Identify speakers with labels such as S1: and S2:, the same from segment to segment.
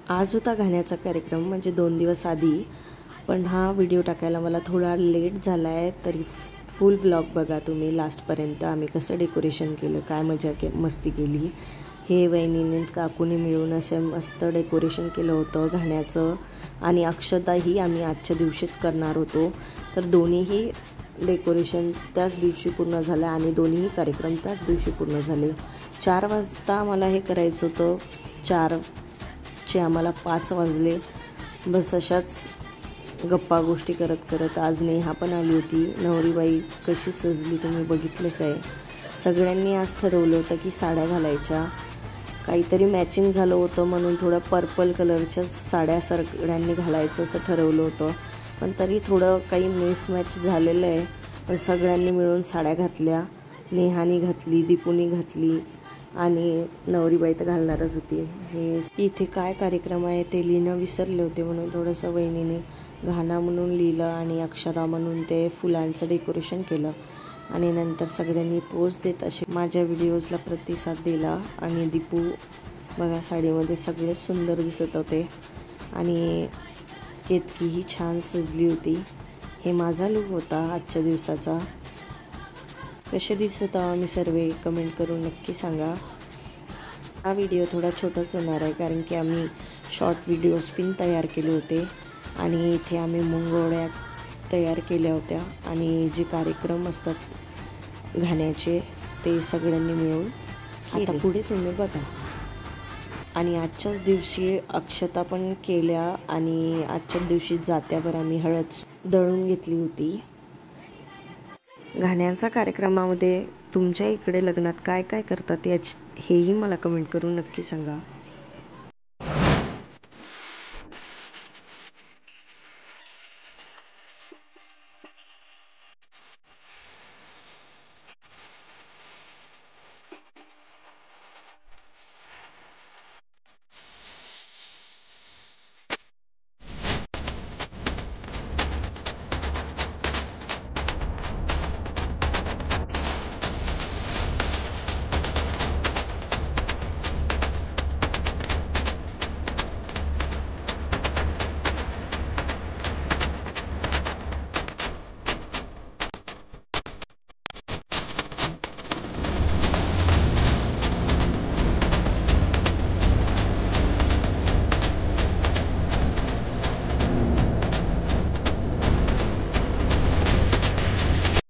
S1: आज होता घाण्याचा कार्यक्रम म्हणजे 2 दिवस आधी, पण हा व्हिडिओ टाकायला मला थोडा लेट झाला आहे. तरी फुल व्लॉग बघा तुम्ही लास्टपर्यंत. आम्ही कसं डेकोरेशन केलं, काय मस्ती केली, हे वहिनीने काकूने मिळून असं मस्त डेकोरेशन केलं होतं घाण्याचं. आणि अक्षताही आम्ही आजच्या दिवशीच करणार होतो, तर दोन्हीही डेकोरेशन त्याच दिवशी पूर्ण झालं आणि दोन्हीही कार्यक्रम त्याच दिवशी पूर्ण झाले. 4 वाजता आम्हाला हे करायचं होतं, 4चे आम्हाला 5 वाजले. बस अशाच गप्पा गोष्टी करत करत आज नेहा पण आली होती. नवरीबाई कशी सजली तुम्ही बघितलंच आहे. सगळ्यांनी आज ठरवलं होतं की साड्या घालायच्या, काहीतरी मॅचिंग झालं होतं म्हणून थोडं पर्पल कलरच्या साड्या सगळ्यांनी घालायचं असं ठरवलं होतं. पण तरी थोडं काही मिसमॅच झालेलं आहे. पण सगळ्यांनी मिळून साड्या घातल्या. नेहानी घातली, दीपूनी घातली आणि नवरीबाई तर घालणारच होती. हे इथे काय कार्यक्रम आहे ते लिहिणं विसरले होते म्हणून थोडंसं वहिनीने घाणा म्हणून लिहिलं आणि अक्षता म्हणून ते फुलांचं डेकोरेशन केलं. आणि नंतर सगळ्यांनी पोज देत असे माझ्या व्हिडिओजला प्रतिसाद दिला. आणि दीपू बघा साडीमध्ये सगळे सुंदर दिसत होते आणि केतकीही छान सजली होती. हे माझा लूक होता आजच्या दिवसाचा. कसे दिसत आम्ही सर्व कमेंट करून नक्की सांगा. हा व्हिडिओ थोडा छोटाच होणार आहे कारण की आम्ही शॉर्ट व्हिडिओज पण तयार केले होते आणि इथे आम्ही मुंगवड्या तयार केल्या होत्या आणि जे कार्यक्रम असतात घाण्याचे ते सगळ्यांनी मिळून. आता पुढे तुम्ही बघा. आणि आजच्याच दिवशी अक्षता पण केल्या आणि आजच्याच दिवशी जात्यावर आम्ही हळद दळून घेतली होती. घाण्याच्या कार्यक्रमामध्ये तुमच्या इकडे लग्नात काय काय करतात हेही मला कमेंट करून नक्की सांगा.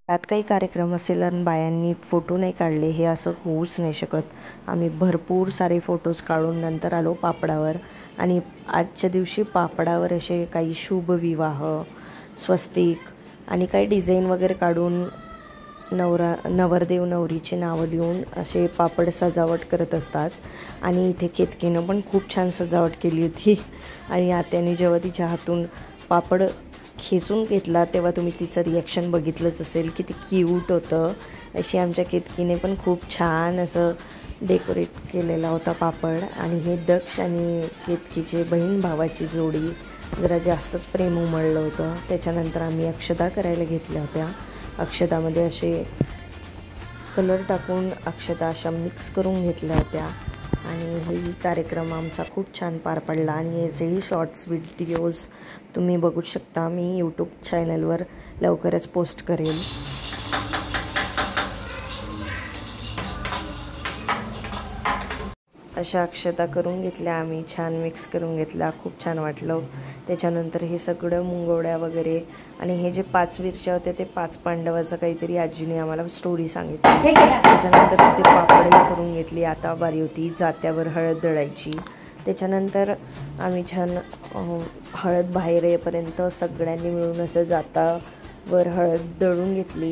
S1: त्यात काही कार्यक्रम असेल आणि बायांनी फोटो नाही काढले हे असं होऊच नाही शकत. आम्ही भरपूर सारे फोटोज काढून नंतर आलो पापडावर. आणि आजच्या दिवशी पापडावर असे काही शुभविवाह, स्वस्तिक आणि काही डिझाईन वगैरे काढून नवरदेव नवरीची नावं लिहून असे पापड सजावट करत असतात. आणि इथे केतकीनं पण खूप छान सजावट केली होती. आणि आत्याने जेव्हा तिच्या हातून पापड खेचून घेतला तेव्हा तुम्ही तिचं रिॲक्शन बघितलंच असेल, किती क्यूट होतं. अशी आमच्या केतकीने पण खूप छान असं डेकोरेट केलेला होता पापड. आणि हे दक्ष आणि केतकीचे बहीण भावाची जोडी जरा जास्तच प्रेम उमळलं होतं. त्याच्यानंतर आम्ही अक्षता करायला घेतल्या होत्या. अक्षतामध्ये असे कलर टाकून अक्षता अशा मिक्स करून घेतल्या होत्या. आणि हे कार्यक्रम आमचा खूप छान पार पडला. आणि याचेही शॉर्ट्स व्हिडिओज तुम्ही बघू शकता. मी यूट्यूब चॅनलवर लवकरच पोस्ट करेल. अशा अक्षता करून घेतल्या आम्ही, छान मिक्स करून घेतल्या, खूप छान वाटलं. त्याच्यानंतर हे सगळं मुंगवड्या वगैरे आणि हे जे 5 मिरच्या होत्या ते 5 पांडवाचं काहीतरी आजीने आम्हाला स्टोरी सांगितली. त्याच्यानंतर ते पापडही करून घेतली. आता बारी होती जात्यावर हळद दळायची. त्याच्यानंतर आम्ही छान हळद बाहेर येईपर्यंत सगळ्यांनी मिळून असं जात्यावर हळद दळून घेतली.